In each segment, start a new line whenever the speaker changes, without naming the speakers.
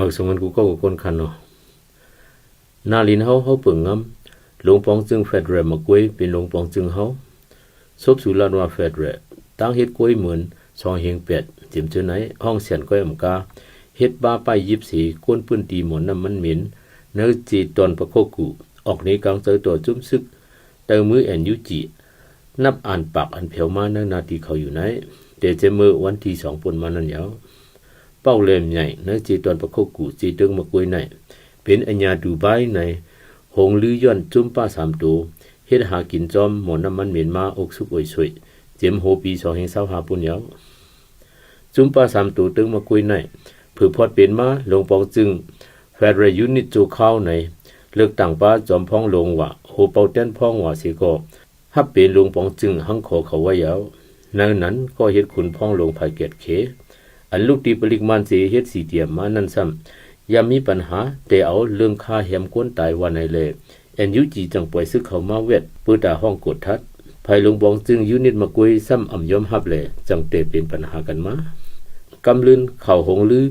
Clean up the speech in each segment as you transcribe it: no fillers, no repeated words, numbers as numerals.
มักสงันกูก็คนคันเนาะนาลินเฮาเปิ่งงำหลวงปองจึงเฟดเรมากวยเป็นหลวงปองจึงเฮาซบสุลานว่าเฟดเรตั้งเฮ็ดกวยเหมือน2เฮง8จิมจื้อไหนห้องเสียนก้อยอำกาเฮ็ดบ้าไป24ก้นปื้นตีหมอนน้ำมันเหม็นเนื้อจีตอนประโคกุออกนี้กลางเจอตัวจุ้มซึกเตอมือแอนยุจินับอ่านปากอันเผียวมาเนื้อนาทีเขาอยู่ไหนเดเจมือวันที่2ปุ่นมานั่นยาวเป้าเล่มใหญ่เนื้อจีตอนประโคกุจีตึงมากวยไหนเป็นอัญญาดูไบในหงลือย่อนจุ้มป้า3ตัวเฮ็ดหากินจอมหมอนน้ำมันเหม็นมาอกสุกอวยสวยเจมโฮปี2เฮง25ปุ่นยาวจุ้มป้า3ตัวตึงมากวยไหนผือพอดเป็นมาหลวงปองจึงแฟดเรยูนิตจูเข้าในเลือกต่างป้าจอมพ้องลงว่าโหเป่าเต้นพ้องว่าสิก็ฮับเป็นหลวงปองจึงหังขอเขาไว้ยาวนั้นก็เฮ็ดขุนพ้องลงภายเกียรติเขอันลูกตีปริกมันสิเฮ็ดสีเตียมมานั่นซ้ำยามมีปัญหาแต่เอาเรื่องค่าแหมก้นตายวันไหนเลยแอนยูจีจังปล่อยซึกเขามาเวทปื้อตาห้องกดทัดภายหลวงปองจึงยูนิตมากุยซ้ำอ่ำยอมฮับเลยจังเตเป็นปัญหากันมากำลืนเข่าหงลือ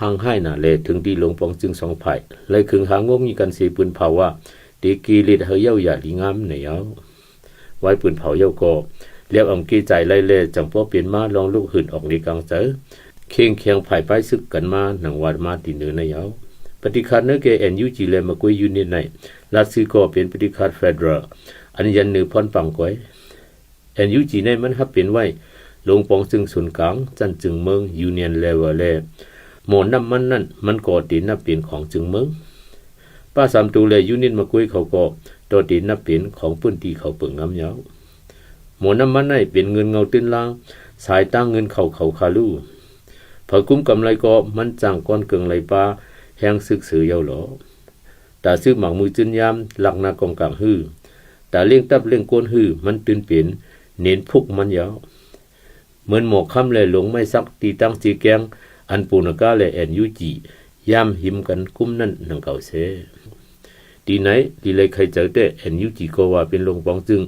ห่างให้น่ะเลยถึงที่หลวงปองจึงสองไผ่เลยคึงหางงมีกันสีปืนเผาว่าตีกีลิดเฮยเย้าอย่าลีงามเหนียวไว้ปืนเผาเย้าก็เรียบอ่ำกีใจไล่เล่จังพ่อเปลี่ยนมาลองลูกหื่นออกในกลางเจอเคียงไผ่ไปซึกกันมาหนังวัดมาตีเนื้อในเย้าปฏิคัดเนื้อเกแอนยูจีเลมากุยยูนิตในรัสซีก็เป็นปฏิคัดเฟดรัลอันยันเนื้อพรปังก้อยแอนยูจีในมันฮับเป็นไว้หลวงปองจึงศูนย์กลางจันจึงเมืองยูเนียนเลเวลหมอนน้ำมันนั่นมันก่อตีนนับเป็นของจึงเมืองป้า3ตูเลยยูนิตมากุยเขาก็ตัวตีนนับเป็นของปื้นตีเขาเปิ่งน้ำยาวหมอนน้ำมันนั่นเป็นเงินเงาตื้นล่างสายตั้งเงินเขาคาลูพอคุ้มกำไรก็มันจังก้อนเกิงไหลปลาแห้งซึกสือเยาหลอแต่ซื้อหมักมือจืนยามหลักนากองกลางฮือแต่เลี้ยงตับเลี้ยงก้นฮือมันตื่นเป็นเน้นพุกมันยาวเหมือนหมอกค่ำเลยหลงไม่ซักตีตั้งจีแกงอันปูนกาเลยแอนยูจียามหิมกันคุ้มนั่นนังเก่าเสดีไหนดีเลยใครเจอแต่แอนยูจีก็ว่าเป็นหลวงปองจึง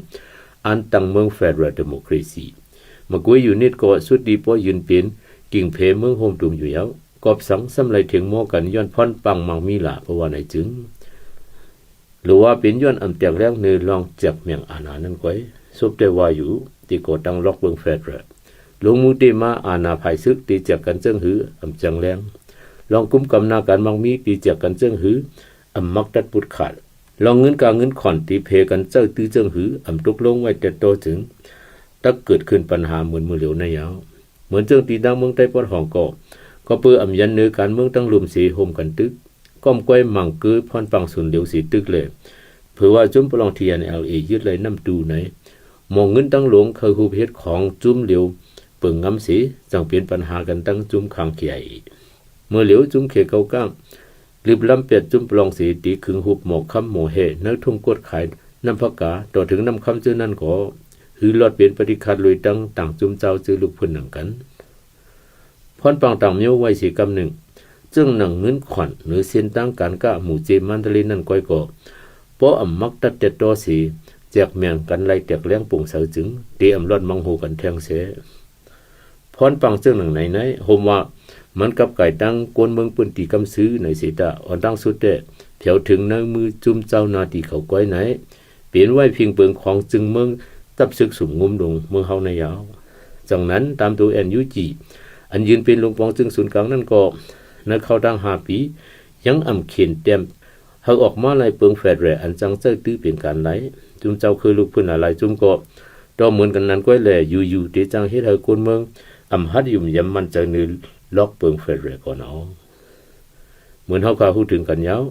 อันตั้งเมืองเฟดรัลเดโมคราซีมากวยอยู่นิดก็สุดดีพอยืนเป็นกิ่งเพเมืองโฮมตุมอยู่แล้วกอบสังสำไรถึงโมกันย้อนพรปังมังมีละเพราะว่าไหนจึงหรือว่าเป็นย้อนอำเตียงแรงเนื้อลองจับเมียงอาณานั้นก้อยซุบได้ว่าอยู่ที่ก็ตั้งล็อกเมืองเฟดรัลลงมือเตมาอาณาภัยซึกตีจากกันเจิ้งหืออำจังแรงลองคุ้มกำนาการมังมีตีจากกันเจิ้งหืออำมักตัดปุดขาดลองเงินกาเงินขอนตีเพกันเจ้าตื้อเจิ้งหืออำตกลงไว้แต่โตถึงตักเกิดขึ้นปัญหาเหมือนมือเหลียวในยาวเหมือนเจิ้งตีดังเมืองใต้ปอดห้องก็เปื้ออำยันเนื้อการเมืองตั้งรวมสีโฮมกันตึกก้อมก้อยมังเกยพรปังสุนเหลียวสีตึกเลยเผื่อว่าจุ้มปลองเทียนLAยึดเลยน้ำดูไหนมองเงินตั้งหลวงเคยฮูเพชรของจุ้มเหลียวเปิ่งงำสีจังเปลี่ยนปัญหากันตั้งจุ้มขังใหญ่เมื่อเหลียวจุ้มเขเกาก้างรีบลำเปียดจุ้มปลองสีตีขึงหุบหมอกคำหมอเฮนักทุ่มกดขายน้ำพักกาต่อถึงน้ำคำจื้อนั่นก็หือหลอดเปลี่ยนปฏิคัดลุยตั้งต่างจุ้มเจ้าจื้อลูกพื้นหนังกันพรปังต่างเมียวไว้สีกำหนึ่งจึงหนังเงินขวัญหรือเส้นตั้งการก้าหมู่เจมันทลีนั่นก้อยก็เพราะอำมักตัดเจ็ดตัวสีแจกเมียงกันไล่แตกเลี้ยงปุ่งเสาจึงตีอำรอดมังหูกันแทงเสพรปังจึงหนังไหนโฮมว่ามันกับไก่ตั้งกวนเมืองปืนตีกำซื้อในสีตาอ่อนตั้งสุดเดะแถวถึงในมือจุ่มเจ้านาตีเขาก้อยไหนเปลี่ยนไว้เพียงเปิงของจึงเมืองตับซึกสุ่มงุมลงเมืองเฮาในยาวจากนั้นตามตัวแอนยูจีอันยืนเป็นหลวงปองจึงศูนย์กลางนั่นก็ในเข้าตั้ง5 ปียังอ่ำเขียนเต็มเฮาออกมาไล่เปิงแฟดแรอันจังเจ้าตื้อเป็นการไหลจุ่มเจ้าคือลูกพื้นอะไรจุ่มก็ต่อเหมือนกันนั้นก้อยแลอยู่ที่จังเฮ็ดให้คนเมืองอำหัดยุ่มยำมันจะนือล็อกเปิงเฟดแรก่อนเอาเหมือนเฮาข่าวพูดถึงกันยาว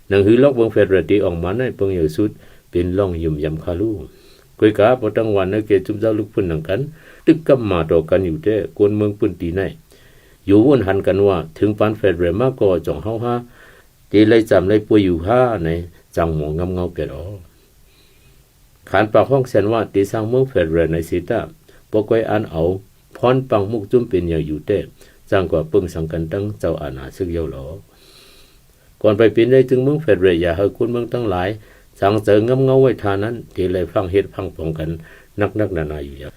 หนังหือล็อกเปิงเฟดแรที่ออกมาในเปิงอยู่สุดเป็นล่องยุ่มยำคาลูก้อยกาบ่ตั้งวันในเกจุ่มเจ้าลูกพื้นนังกันตึกกับมาต่อกันอยู่แต่คนเมืองปืนตีในอยู่วนหันกันว่าถึงปานเฟดเรมาก็จ่องเฮาฮาตีเลยจำเลยป่วยอยู่ห้าในจังหมองงำเงาเปียดอขานปากห้องเสนว่าตีสร้างเมืองเฟดเรในสีตาปกไว้อันเอาพรปังมุกจุ่มเป็นอย่างอยู่แต่จังกว่าเปิ้งสังกันตั้งเจ้าอาณาซึกเยาหลอก่อนไปเป็นได้ถึงเมืองเฟดเรอย่าให้คนเมืองทั้งหลายสังเจองำเงาไว้ทานั้นตีเลยฟังเฮ็ดพังปองกันนักนานาอยู่อย่าง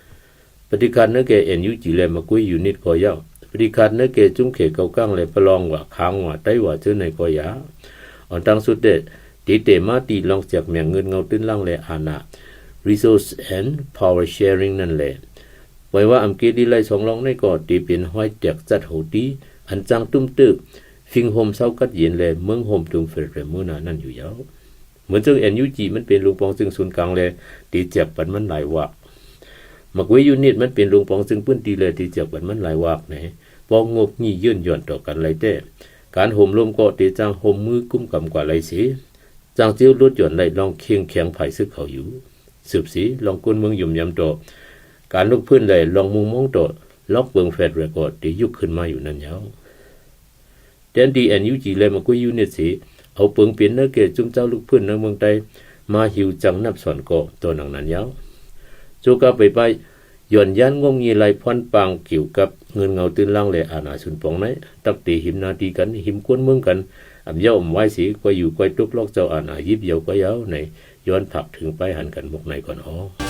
ปฏิการเนื้อแก่เอ็นยูจีเลมากุยอยู่นิดก็เย้าเ ริคัดเนเกจุ้มเขเกาก้างเลยประลองว่าค้างว่าไต้ว่าเจอในก็ยาอันตั้งสุดเดตีเตมาตีลองจากแมงเงินเงาตื้นล่างเลยอาณา resource and power sharing นั่นแหละไว้ว่าอัมเกดีไลสองลองในก็ตีเป็นห้อยแจกจัดโหตีอันจังตุ้มตึกฟิงโฮมเศร้ากัดเย็นเลยเมืองโฮมตุงเฟรมือนานั่นอยู่ยาวเหมือนจึง NUG มันเป็นลุงปองจึงศูนย์กลางเลยตีเจ็บปันมันหลายวักมักไว้ยูนิตมันเป็นลุงปองจึงพื้นตีเลยตีเจ็บปันมันหลายวักไหนปองงบงี้ยื่นย่อนต่อกันไรแต่การโฮมลมก็ตีจังโฮมมือกุ้มกำกว่าไรสิจางเจียวลดหย่อนไรลองเคียงแข็งไผ่ซึกเขาอยู่สืบสีลองก้นเมืองยุ่มยำต่อการลุกพื้นไรลองมุงมองต่อล็อกเบิงแฟดเรคอร์ดตียุคขึ้นมาอยู่นั่นยาวแดนดีNUGเลยมักไว้ยูนิตสิเอาเปิงเปลี่ยนเนื้อเกจุ้มเจ้าลูกพื้นในเมืองไทยมาหิวจังนับสอนก็ตัวหนังนั้นยาวโจกาไปย่อนยันงงงีไหลพรปางเกี่ยวกับเงินเงาตื้นล่างเลยอาณาสุนปองไหนตักตีหิมนาทีกันหิมกวนเมืองกันอำเย้าอมไว้สีก็อยู่ไกวตุกลอกเจ้าอาณายิบเยาวก็ยาวในย้อนผักถึงไปหันกันมุกในก่อนอ๋อ